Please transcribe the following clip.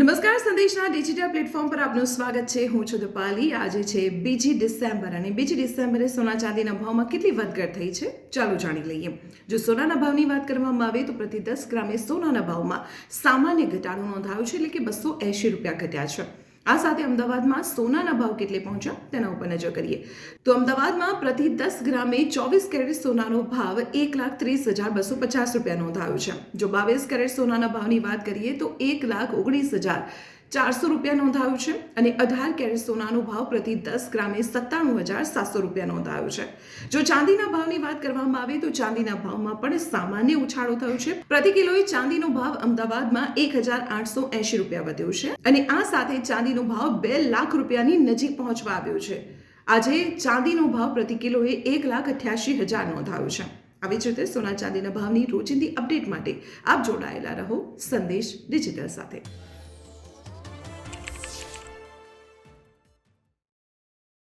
નમસ્કાર, સંદેશના digital platform પર આપનું સ્વાગત છે. હું છું દીપાલી. આજે છે 2 ડિસેમ્બર અને 2 ડિસેમ્બરે સોના ચાંદીના ભાવમાં કેટલી વધઘટ થઈ છે ચાલો જાણી લઈએ. જો સોનાના ભાવની વાત કરવામાં આવે તો પ્રતિ 10 ગ્રામે સોનાના ભાવમાં સામાન્ય ઘટાડો નોંધાયો છે, એટલે કે 280 રૂપિયા ઘટ્યા છે. આ સાથે અમદાવાદમાં સોનાના ભાવ કેટલે પહોંચ્યા તેના ઉપર નજર કરીએ તો અમદાવાદમાં પ્રતિ 10 ગ્રામે 24 કેરેટ સોનાનો ભાવ 1,30,250 રૂપિયા નોંધાયો છે. જો 22 કેરેટ સોનાના ભાવની વાત કરીએ તો 1,19,400 રૂપિયા નોંધાયું છે અને 18 કેરેટ સોનાનો ભાવ પ્રતિ 10 ગ્રામે 97,700 રૂપિયા નોંધાયો છે. જો ચાંદીના ભાવની વાત કરવામાં આવે તો ચાંદીના ભાવમાં પણ સામાન્ય ઉછાળો થયો છે. પ્રતિ કિલોએ ચાંદીનો ભાવ અમદાવાદમાં 1,880 રૂપિયા વધ્યો છે અને આ સાથે ચાંદીનો ભાવ 2 લાખ રૂપિયાની નજીક પહોંચવા આવ્યો છે. આજે ચાંદીનો ભાવ પ્રતિ કિલોએ 1,88,000 નોંધાયો છે. આવી જ રીતે સોના ચાંદીના ભાવની રોજિંદી અપડેટ માટે આપ જોડાયેલા રહો સંદેશ ડિજિટલ સાથે.